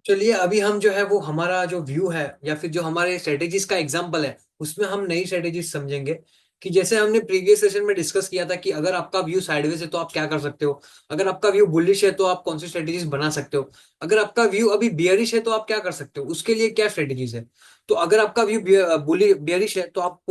चलिए अभी हम जो है वो हमारा जो व्यू है या फिर जो हमारे स्ट्रेटेजीज का एग्जांपल है उसमें हम नई स्ट्रेटेजीज समझेंगे। कि जैसे हमने प्रीवियस सेशन में डिस्कस किया था कि अगर आपका व्यू साइडवेज है तो आप क्या कर सकते हो। अगर आपका व्यू बुलिश है तो आप कौन सी स्ट्रेटेजीज बना सकते हो। अगर आपका व्यू अभी बियरिश है तो आप क्या कर सकते हो, उसके लिए क्या स्ट्रेटेजीज है। तो अगर आपका व्यू बियरिश है तो आप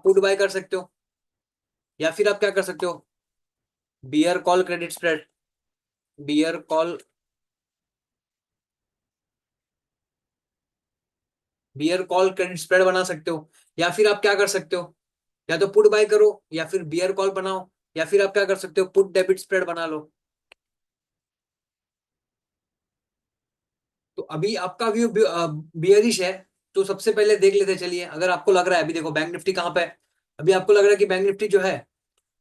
पुट बाय कर सकते हो। या फिर आप क्या कर सकते हो, bear call credit spread, bear call bear call credit spread बना सकते हो। या फिर आप क्या कर सकते हो, या तो पुट बाय करो या फिर बियर कॉल बनाओ। या फिर आप क्या कर सकते हो, पुट डेबिट स्प्रेड बना लो। तो अभी आपका व्यू बियरिश है तो सबसे पहले देख लेते चलिए। अगर आपको लग रहा है, अभी देखो बैंक निफ्टी कहाँ पे है। अभी आपको लग रहा है कि बैंक निफ्टी जो है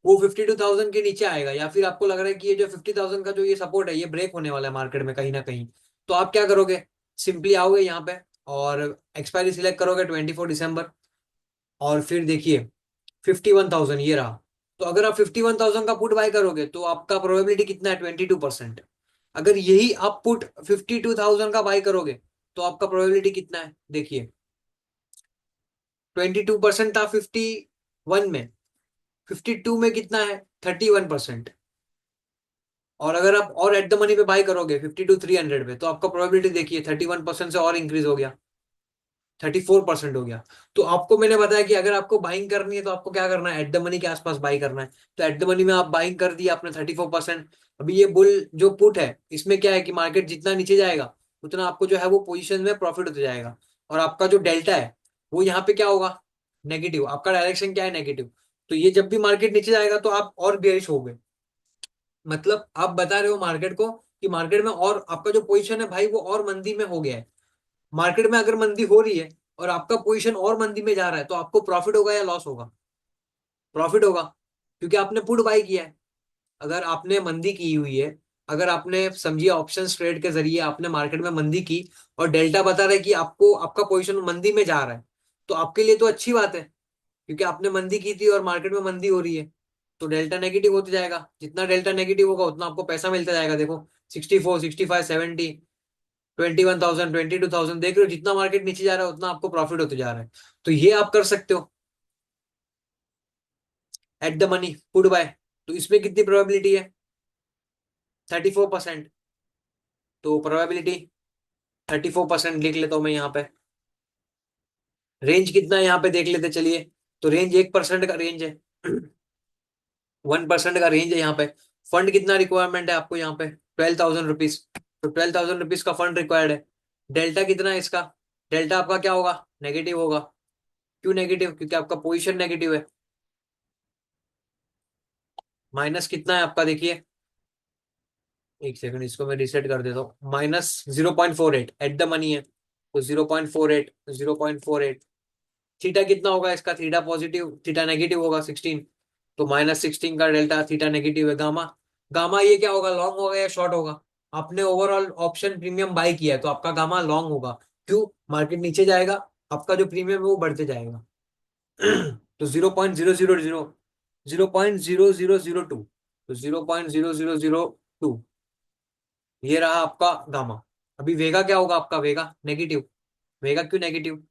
वो 52,000 के नीचे आएगा, या फिर आपको लग रहा है कि ये जो 50,000 का जो ये सपोर्ट है ये ब्रेक होने वाला है मार्केट में कहीं ना कहीं। तो आप क्या करोगे, सिंपली आओगे यहाँ पे और एक्सपायरी सिलेक्ट करोगे 24 दिसंबर। और फिर देखिए 51,000 ये रहा। तो अगर आप 51,000 का पुट बाय करोगे तो आपका प्रोबेबिलिटी कितना है, 22%। अगर यही आप पुट 52,000 का बाय करोगे तो आपका प्रोबेबिलिटी कितना है, देखिए 22% था 51 में, 52 में कितना है, 31%। और अगर आप और एट द मनी पे बाय करोगे 52,300 पे तो आपका प्रोबेबिलिटी देखिए 31% से और इंक्रीज हो गया, 34% हो गया। तो आपको मैंने बताया कि अगर आपको बाइंग करनी है तो आपको क्या करना है, एट द मनी के आसपास बाई करना है। तो एट द मनी में आप बाइंग कर दिया आपने 34%। अभी ये बुल जो पुट है इसमें क्या है कि मार्केट जितना नीचे जाएगा उतना आपको जो है वो पोजीशन में प्रॉफिट होते जाएगा। और आपका जो डेल्टा है वो यहाँ पे क्या होगा, नेगेटिव। आपका डायरेक्शन क्या है, नेगेटिव। तो ये जब भी मार्केट नीचे जाएगा तो आप और बेयरिश हो गए। मतलब आप बता रहे हो मार्केट को कि मार्केट में और आपका जो पोजीशन है भाई वो और मंदी में हो गया है। मार्केट में अगर मंदी हो रही है और आपका पोजीशन और मंदी में जा रहा है तो आपको प्रॉफिट होगा या लॉस होगा, प्रॉफिट होगा। क्योंकि आपने पुट बाय किया है। अगर आपने मंदी की हुई है, अगर आपने समझिए ऑप्शन ट्रेड के जरिए आपने मार्केट में मंदी की और डेल्टा बता रहा है कि आपको आपका पोजीशन मंदी में जा रहा है, तो आपके लिए तो अच्छी बात है। क्योंकि आपने मंदी की थी और मार्केट में मंदी हो रही है तो डेल्टा नेगेटिव होते जाएगा। जितना डेल्टा नेगेटिव होगा उतना आपको पैसा मिलता जाएगा। देखो 64, 65, 70, 21,000, 22,000, देख रहे हो जितना मार्केट नीचे जा रहा है उतना आपको प्रॉफिट होते जा रहा है। तो ये आप कर सकते हो at the money put buy. तो इसमें कितनी प्रोबेबिलिटी है, 34%। तो प्रोबेबिलिटी 34% लिख लेता हूं मैं यहाँ पे। रेंज कितना है यहाँ पे देख लेते चलिए। तो रेंज 1% का रेंज है, 1% का रेंज है यहाँ पे। फंड कितना रिक्वायरमेंट है आपको यहाँ पे, 12,000 रुपीज। तो 12,000 रुपीज का फंड रिक्वायर्ड है। डेल्टा कितना है इसका, डेल्टा आपका क्या होगा, नेगेटिव होगा। क्यों नेगेटिव, क्योंकि आपका पोजीशन नेगेटिव है। माइनस कितना है आपका देखिए, एक सेकंड इसको मैं रिसेट कर देता हूँ। -0.48 एट द मनी है। तो 0.48, 0.48। थीटा कितना होगा इसका, थीटा पॉजिटिव, थीटा नेगेटिव होगा 16। तो -16 का डेल्टा, थीटा नेगेटिव है। गामा, गामा ये क्या होगा, लॉन्ग होगा या शॉर्ट होगा। आपने ओवरऑल ऑप्शन प्रीमियम बाय किया है तो आपका गामा लॉन्ग होगा। क्यों, मार्केट नीचे जाएगा, आपका जो प्रीमियम है वो बढ़ते जाएगा। तो 0.000, 0.0002, तो 0.0002 ये रहा आपका गामा। अभी वेगा क्या होगा आपका, वेगा नेगेटिव। वेगा क्यों नेगेटिव,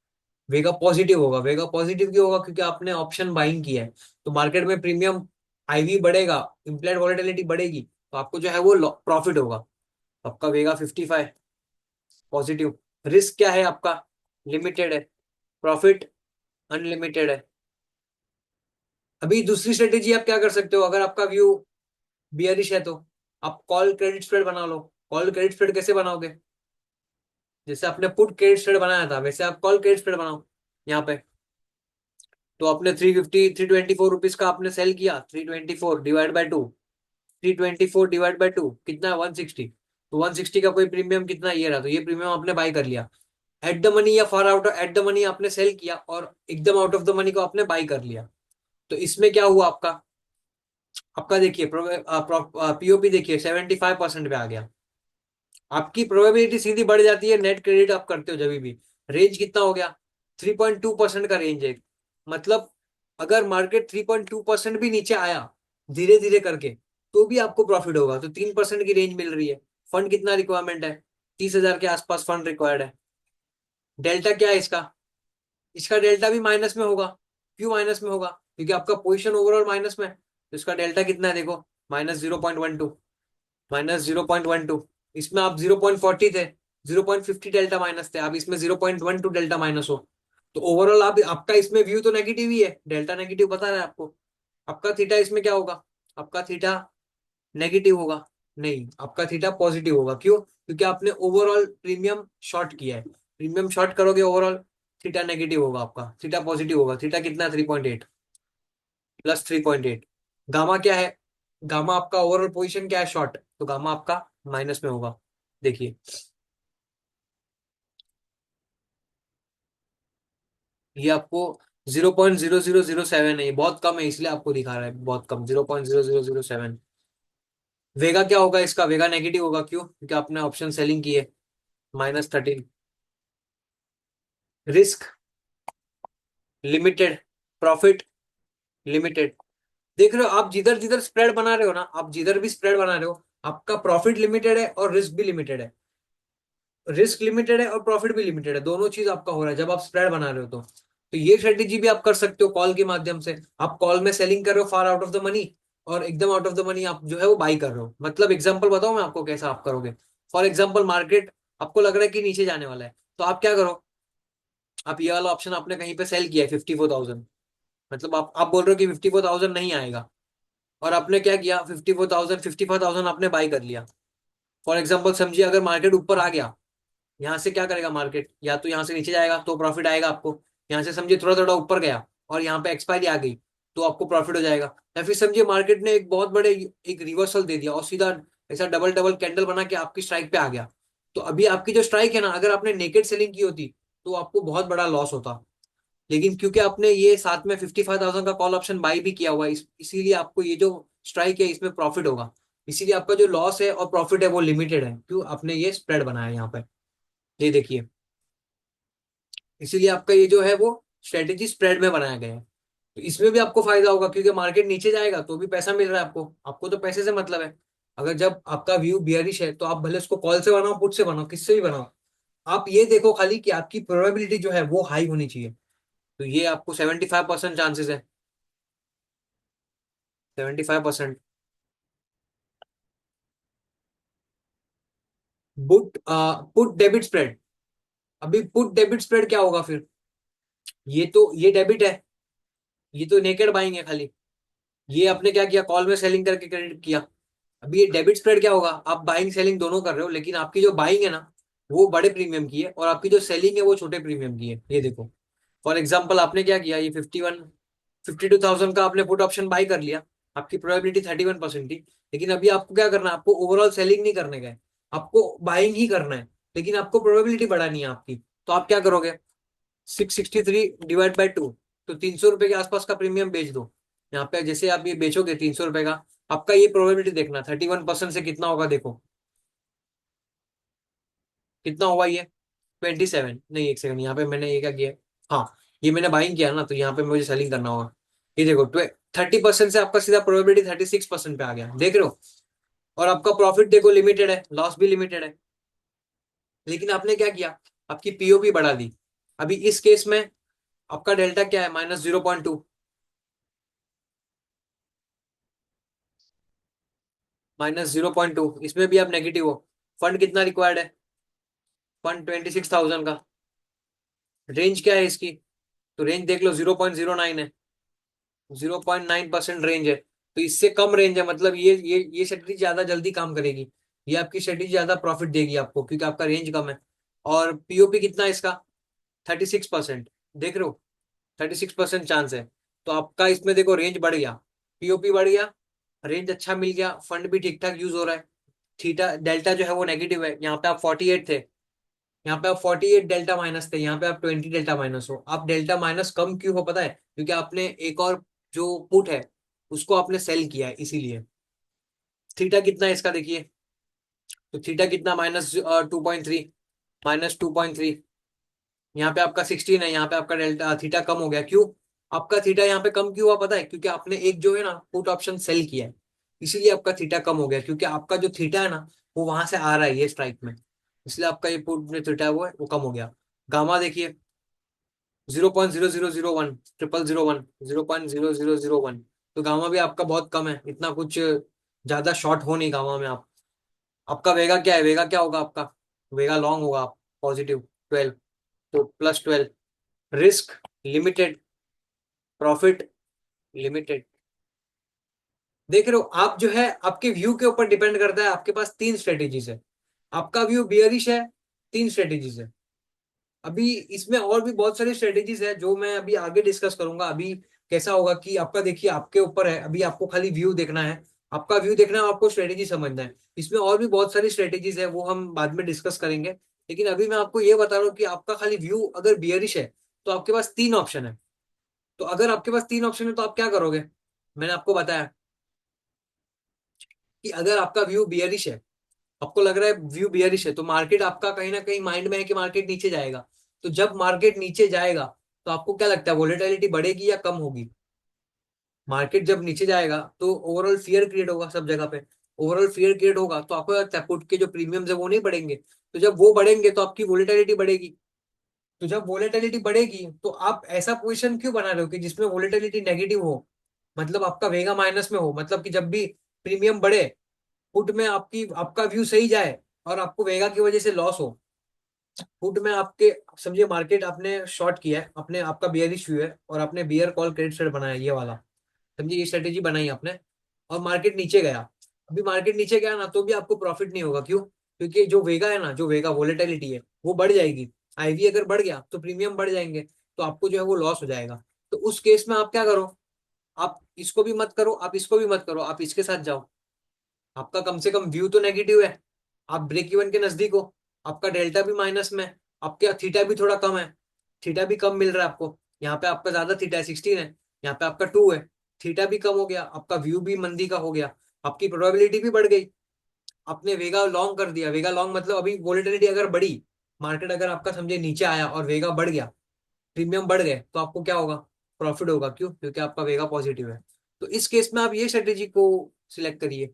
वेगा पॉजिटिव होगा। वेगा पॉजिटिव क्यों होगा, क्योंकि आपने ऑप्शन बाइंग किया है। तो मार्केट में प्रीमियम आईवी बढ़ेगा, इम्प्लाइड वॉलेटिलिटी बढ़ेगी तो आपको जो है वो प्रॉफिट होगा। तो आपका वेगा 55 पॉजिटिव। रिस्क क्या है आपका, लिमिटेड है। प्रॉफिट अनलिमिटेड है। अभी दूसरी स्ट्रेटेजी आप क्या कर सकते हो, अगर आपका व्यू बियरिश है तो आप कॉल क्रेडिट स्प्रेड बना लो। कॉल क्रेडिट स्प्रेड कैसे बनाओगे, जैसे आपने पुट क्रेडिट स्प्रेड बनाया था वैसे आप कॉल क्रेडिट स्प्रेड बनाओ यहाँ पे। तो आपने 324 रुपीज का आपने सेल किया, 324 डिवाइड बाय 2, 324 डिवाइड बाय 2 कितना है, 160। तो 160 का कोई प्रीमियम कितना, ये रहा। तो ये प्रीमियम आपने बाय कर लिया। एट द मनी या far out at the money आपने सेल किया और एकदम आउट ऑफ द मनी को आपने बाय कर लिया। तो इसमें क्या हुआ आपका, आपका देखिए पीओपी देखिए 75% पे आ गया। आपकी प्रोबेबिलिटी सीधी बढ़ जाती है नेट क्रेडिट आप करते हो जब भी। रेंज कितना हो गया, 3.2% का रेंज है। मतलब अगर मार्केट 3.2% भी नीचे आया धीरे धीरे करके तो भी आपको प्रॉफिट होगा। तो 3% की रेंज मिल रही है। फंड कितना रिक्वायरमेंट है, 30,000 के आसपास फंड रिक्वायर्ड है। डेल्टा क्या है इसका? इसका डेल्टा भी माइनस में होगा। क्यों माइनस में होगा? क्योंकि आपका पोजीशन ओवरऑल माइनस में है। तो इसका डेल्टा कितना है देखो, -0.12। -0.12। इसमें आप 0.40 थे, 0.50 डेल्टा माइनस थे, आप इसमें 0.12 डेल्टा माइनस हो। तो ओवरऑल आप आपका इसमें व्यू तो नेगेटिव ही है, डेल्टा नेगेटिव बता रहा है आपको। आपका थीटा इसमें क्या होगा? आपका थीटा नेगेटिव होगा? नहीं, आपका थीटा पॉजिटिव होगा। क्यों? क्योंकि आपने ओवरऑल प्रीमियम शॉर्ट किया है। प्रीमियम शॉर्ट करोगे ओवरऑल, थीटा नेगेटिव होगा, आपका थीटा पॉजिटिव होगा। थीटा कितना? 3.8, +3.8। गामा क्या है? गामा आपका ओवरऑल पोजीशन क्या है? शॉर्ट। तो गामा आपका माइनस में होगा। देखिए, ये आपको 0.0007 है, ये बहुत कम है, इसलिए आपको दिखा रहा है बहुत कम, 0.0007। वेगा क्या होगा इसका? वेगा नेगेटिव होगा। क्यों? क्योंकि आपने ऑप्शन सेलिंग की है, -13। Risk limited, profit limited. देख रहे हो आप, जिधर जिधर स्प्रेड बना रहे हो ना, आप जिधर भी स्प्रेड बना रहे हो, आपका प्रॉफिट लिमिटेड है और रिस्क भी लिमिटेड है। रिस्क लिमिटेड है और प्रॉफिट भी लिमिटेड है, दोनों चीज आपका हो रहा है जब आप स्प्रेड बना रहे हो। तो ये स्ट्रेटेजी भी आप कर सकते हो कॉल के माध्यम से। आप कॉल में सेलिंग कर रहे हो far out of the money, और एकदम आउट ऑफ द मनी आप जो है वो बाई कर रहे हो। मतलब एग्जांपल बताओ मैं आपको कैसा आप करोगे। फॉर एग्जांपल, मार्केट आपको लग रहा है कि नीचे जाने वाला है, तो आप क्या करो? आप ये वाला ऑप्शन आपने कहीं पे सेल किया है 54,000, मतलब आप बोल रहे हो कि 54,000 नहीं आएगा, और आपने क्या किया? 54,000, 55,000 आपने बाई कर लिया। फॉर एग्जाम्पल समझिए, अगर मार्केट ऊपर आ गया, यहाँ से क्या करेगा मार्केट? या तो यहाँ से नीचे जाएगा तो प्रॉफिट आएगा आपको। यहाँ से समझिए थोड़ा थोड़ा ऊपर गया और यहाँ पे एक्सपायरी आ गई, तो आपको प्रॉफिट हो जाएगा। या फिर समझिए मार्केट ने एक बहुत बड़े एक रिवर्सल दे दिया और सीधा ऐसा डबल डबल कैंडल बना के आपकी स्ट्राइक पे आ गया। तो अभी आपकी जो स्ट्राइक है ना, अगर आपने नेकेड सेलिंग की होती तो आपको बहुत बड़ा लॉस होता। लेकिन क्योंकि आपने ये साथ में 55,000 का कॉल ऑप्शन बाई भी किया हुआ है, इसीलिए आपको ये जो स्ट्राइक है इसमें प्रॉफिट होगा। इसीलिए आपका जो लॉस है और प्रॉफिट है वो लिमिटेड है। क्यों? आपने ये स्प्रेड बनाया है यहाँ पे, ये देखिए। इसीलिए आपका ये जो है वो स्ट्रेटेजी स्प्रेड में बनाया गया है। तो इसमें भी आपको फायदा होगा, क्योंकि मार्केट नीचे जाएगा तो भी पैसा मिल रहा है आपको। आपको तो पैसे से मतलब है। अगर जब आपका व्यू बियरिश है, तो आप भले उसको कॉल से बनाओ, पुट से बनाओ, किससे भी बनाओ, आप ये देखो खाली कि आपकी प्रोबेबिलिटी जो है वो हाई होनी चाहिए। तो ये आपको 75% चांसेस है, 75%। Put debit spread. अभी पुट डेबिट स्प्रेड क्या होगा फिर? ये डेबिट है, ये तो नेकेड बाइंग है खाली। ये आपने क्या किया? कॉल में सेलिंग करके क्रेडिट किया। अभी ये डेबिट स्प्रेड क्या होगा? आप बाइंग सेलिंग दोनों कर रहे हो, लेकिन आपकी जो बाइंग है ना, वो बड़े प्रीमियम की है, और आपकी जो सेलिंग है वो छोटे प्रीमियम की है। ये देखो, फॉर एग्जाम्पल आपने क्या किया? ये 52,000 का आपने पुट ऑप्शन बाई कर लिया। आपकी प्रोबेबिलिटी 31% थी। लेकिन अभी आपको क्या करना है? आपको ओवरऑल सेलिंग नहीं करने का है, आपको बाइंग ही करना है। लेकिन आपको प्रोबेबिलिटी बढ़ानी है आपकी। तो आप क्या करोगे? 663 डिवाइड बाई 2, तो 300 रुपए के आसपास का प्रीमियम बेच दो। यहाँ पे जैसे आप ये बेचोगे 300 रुपए का, आपका ये प्रोबेबिलिटी देखना 31% से कितना होगा देखो, कितना होगा ये? 27 नहीं, एक सेकंड, यहाँ पे मैंने ये क्या किया? हाँ, ये मैंने बाइंग किया ना, तो यहाँ पे मुझे सेलिंग करना होगा। ये देखो, 30% से आपका सीधा प्रोबेबिलिटी 36% पे आ गया, देख रहे हो? और आपका प्रॉफिट देखो लिमिटेड है, लॉस भी लिमिटेड है। लेकिन आपने क्या किया? आपकी पीओपी बढ़ा दी। अभी इस केस में आपका डेल्टा क्या है? -0.2। -0.2, इसमें भी आप नेगेटिव हो। फंड कितना रिक्वायर्ड है? फंड 26,000 का। रेंज क्या है इसकी? तो रेंज देख लो, 0.09 है, 0.9% रेंज है। तो इससे कम रेंज है, मतलब ये स्ट्रेटेजी ज्यादा जल्दी काम करेगी। ये आपकी स्ट्रेटेजी ज्यादा प्रॉफिट देगी आपको, क्योंकि आपका रेंज कम है। और पीओपी कितना है इसका? 36%। देख रहे हो? 36% चांस है। तो आपका इसमें देखो, रेंज बढ़ गया, पीओपी बढ़ गया, रेंज अच्छा मिल गया, फंड भी ठीक ठाक यूज हो रहा है। थीटा डेल्टा जो है वो नेगेटिव है, यहाँ पे आप 48 थे, यहाँ पे आप 48 डेल्टा माइनस थे, यहाँ पे आप 20 डेल्टा माइनस हो। आप डेल्टा माइनस कम क्यों हो पता है? क्योंकि आपने एक और जो पुट है उसको आपने सेल किया है, इसीलिए। थीटा कितना है इसका देखिए, तो थीटा कितना? -2.3, -2.3। यहाँ पे आपका 16 है, यहाँ पे आपका डेल्टा थीटा कम हो गया। क्यों? आपका थीटा यहाँ पे कम क्यों हुआ पता है? क्योंकि आपने एक जो है ना पुट ऑप्शन सेल किया है, इसीलिए आपका थीटा कम हो गया। क्योंकि आपका जो थीटा है ना, वो वहां से आ रहा है ये स्ट्राइक में। इसलिए आपका ये पुट जो थीटा वो है वो कम हो गया। गामा देखिए 0.0001, 0001, 0.0001। तो गामा भी आपका बहुत कम है, इतना कुछ ज्यादा शॉर्ट हो नहीं गामा में आप। आपका वेगा क्या है, वेगा क्या होगा आपका, वेगा लॉन्ग होगा, पॉजिटिव 12, तो +12। Risk limited, profit limited. देख रहे हो आप, जो है आपके व्यू के ऊपर डिपेंड करता है। आपके पास तीन स्ट्रेटेजीज है, आपका व्यू बियरिश है, तीन स्ट्रेटेजीज है। अभी इसमें और भी बहुत सारी स्ट्रेटेजीज है जो मैं अभी आगे डिस्कस करूंगा। अभी कैसा होगा कि आपका, देखिए आपके ऊपर है, अभी आपको खाली व्यू देखना है, आपका व्यू देखना है, आपको स्ट्रेटेजी समझना है। इसमें और भी बहुत सारी स्ट्रेटेजीज है, वो हम बाद में डिस्कस करेंगे। लेकिन अभी मैं आपको ये बता रहा हूँ कि आपका खाली व्यू अगर बियरिश है तो आपके पास तीन ऑप्शन है। तो अगर आपके पास तीन ऑप्शन है तो आप क्या करोगे, मैंने आपको बताया कि अगर आपका व्यू बियरिश है, आपको लग रहा है व्यू बियरिश है, तो मार्केट आपका कहीं ना कहीं माइंड में है कि मार्केट नीचे जाएगा। तो जब मार्केट नीचे जाएगा तो आपको क्या लगता है, वोलेटिलिटी बढ़ेगी या कम होगी। मार्केट जब नीचे जाएगा तो ओवरऑल फियर क्रिएट होगा सब जगह पे। ओवरऑल फियर क्रिएट होगा तो आपको लगता है पुट के जो प्रीमियम्स है वो नहीं बढ़ेंगे। तो जब वो बढ़ेंगे तो आपकी वोलेटिलिटी बढ़ेगी। तो जब वोलेटिलिटी बढ़ेगी तो आप ऐसा पोजीशन क्यों बना रहे हो कि जिसमें वोलेटिलिटी नेगेटिव हो, मतलब आपका वेगा माइनस में हो, मतलब कि जब भी प्रीमियम बढ़े, पुट में आपकी आपका व्यू सही जाए और आपको वेगा की वजह से लॉस हो। पुट में आपके, समझिए मार्केट आपने शॉर्ट किया है, आपने, आपका बियरिश व्यू है और आपने बियर कॉल क्रेडिट स्प्रेड बनाया ये वाला, समझिए ये स्ट्रेटेजी बनाई आपने, और मार्केट नीचे गया। अभी मार्केट नीचे गया ना तो भी आपको प्रॉफिट नहीं होगा, क्यों, क्योंकि जो वेगा है ना, जो वेगा वोलेटिलिटी है वो बढ़ जाएगी। आईवी अगर बढ़ गया तो प्रीमियम बढ़ जाएंगे, तो आपको जो है वो लॉस हो जाएगा। तो उस केस में आप क्या करो, आप इसको भी मत करो, आप इसको भी मत करो, आप इसके साथ जाओ। आपका कम से कम व्यू तो नेगेटिव है, आप ब्रेक इवन के नजदीक हो, आपका डेल्टा भी माइनस में है, आपका थीटा भी थोड़ा कम है, थीटा भी कम मिल रहा है आपको। यहाँ पे आपका ज्यादा थीटा है 16 है, यहाँ पे आपका 2 है। थीटा भी कम हो गया, आपका व्यू भी मंदी का हो गया, आपकी प्रोबेबिलिटी भी बढ़ गई। आपने वेगा लॉन्ग कर दिया, वेगा लॉन्ग मतलब अभी वोलेटिलिटी अगर बढ़ी, मार्केट अगर आपका समझे नीचे आया और वेगा बढ़ गया, प्रीमियम बढ़ गए, तो आपको क्या होगा, प्रॉफिट होगा। क्यों, क्योंकि आपका वेगा पॉजिटिव है। तो इस केस में आप ये स्ट्रेटेजी को सिलेक्ट करिए।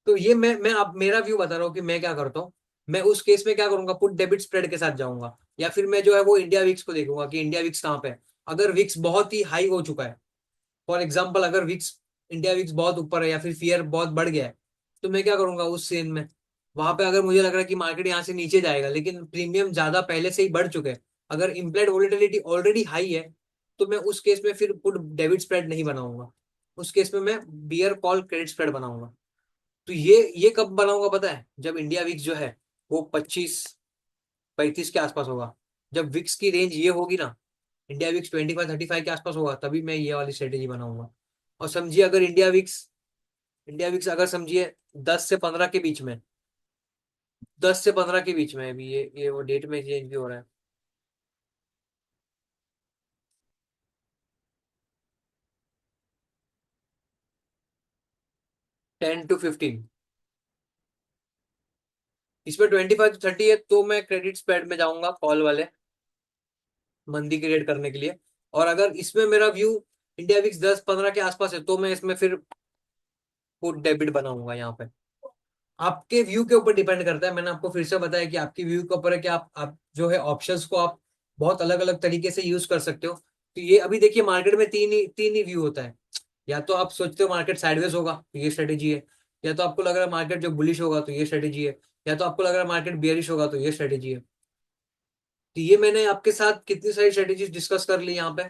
तो ये मैं आप मेरा व्यू बता रहा हूँ कि मैं क्या करता हूँ। मैं उस केस में क्या करूंगा, पुट डेबिट स्प्रेड के साथ जाऊंगा, या फिर मैं जो है वो इंडिया विक्स को देखूंगा कि इंडिया विक्स कहाँ पे है। अगर विक्स बहुत ही हाई हो चुका है, फॉर एग्जाम्पल अगर विक्स, इंडिया विक्स बहुत ऊपर है या फिर फियर बहुत बढ़ गया है, तो मैं क्या करूंगा उस सीन में, वहां पे अगर मुझे लग रहा है कि मार्केट यहाँ से नीचे जाएगा लेकिन प्रीमियम ज्यादा पहले से ही बढ़ चुके हैं, अगर इम्प्लाइड वोलेटिलिटी ऑलरेडी हाई है, तो मैं उस केस में फिर पुट डेबिट स्प्रेड नहीं बनाऊंगा। उस केस में मैं बियर कॉल क्रेडिट स्प्रेड बनाऊंगा। तो ये कब बनाऊंगा पता है, जब इंडिया विक्स जो है वो 25-35 के आसपास होगा। जब विक्स की रेंज ये होगी ना, इंडिया विक्स 25-35 के आसपास होगा, तभी मैं ये वाली स्ट्रेटेजी बनाऊंगा। और समझिए अगर इंडिया विक्स अगर समझिए 10 से 15 के बीच में, 10 से 15 के बीच में, अभी ये वो डेट में चेंज भी हो रहा है। 10 to 15, इसमें 25 to 30 है, तो मैं क्रेडिट स्प्रेड में जाऊंगा कॉल वाले, मंदी क्रिएट करने के लिए। और अगर इसमें मेरा व्यू इंडिया विक्स 10-15 के आसपास है, तो मैं इसमें फिर पुट डेबिट बनाऊंगा यहाँ पे। आपके व्यू के ऊपर डिपेंड करता है, मैंने आपको फिर से बताया कि आपकी व्यू के ऊपर है कि आप जो है ऑप्शंस को आप बहुत अलग अलग तरीके से यूज कर सकते हो। तो ये अभी देखिए मार्केट में तीन ही व्यू होता है। या तो आप सोचते हो मार्केट साइडवेज होगा तो ये स्ट्रेटेजी है, या तो आपको लग रहा है मार्केट जो बुलिश होगा तो ये स्ट्रेटेजी है, या तो आपको लग रहा है मार्केट बियरिश होगा तो ये स्ट्रेटेजी है। तो ये मैंने आपके साथ कितनी सारी स्ट्रेटेजीज डिस्कस कर ली यहाँ पे।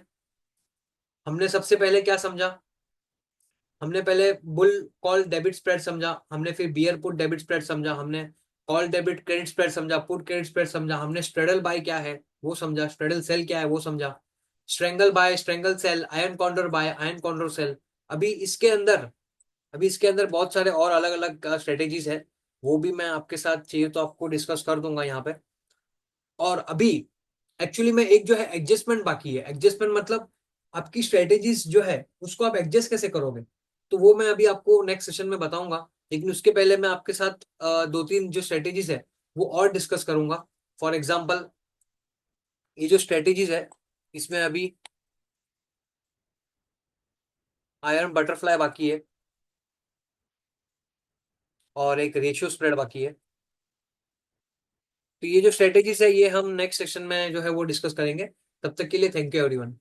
हमने सबसे पहले क्या समझा, हमने पहले बुल कॉल डेबिट स्प्रेड समझा, हमने फिर बियर पुट डेबिट स्प्रेड समझा, हमने कॉल डेबिट क्रेडिट स्प्रेड समझा, पुट क्रेडिट स्प्रेड समझा, हमने स्ट्रेडल बाय क्या है वो समझा, स्ट्रेडल सेल क्या है वो समझा, strangle buy, strangle sell, iron condor buy, iron condor sell. अभी इसके अंदर अभी इसके अंदर बहुत सारे और अलग अलग स्ट्रेटेजीज है, वो भी मैं आपके साथ चाहिए तो आपको डिस्कस कर दूंगा यहाँ पे। और अभी एक्चुअली में एक जो है एडजस्टमेंट बाकी है। एडजस्टमेंट मतलब आपकी स्ट्रेटेजीज जो है उसको आप एडजस्ट कैसे करोगे, तो वो मैं अभी आपको नेक्स्ट सेशन में बताऊंगा। लेकिन उसके पहले मैं आपके साथ दो तीन जो स्ट्रेटेजीज है वो और डिस्कस करूंगा। फॉर एग्जाम्पल ये जो स्ट्रेटेजीज है, इसमें अभी आयरन बटरफ्लाई बाकी है, और एक रेशियो स्प्रेड बाकी है। तो ये जो स्ट्रेटेजीज है ये हम नेक्स्ट सेशन में जो है वो डिस्कस करेंगे। तब तक के लिए थैंक यू एवरीवन।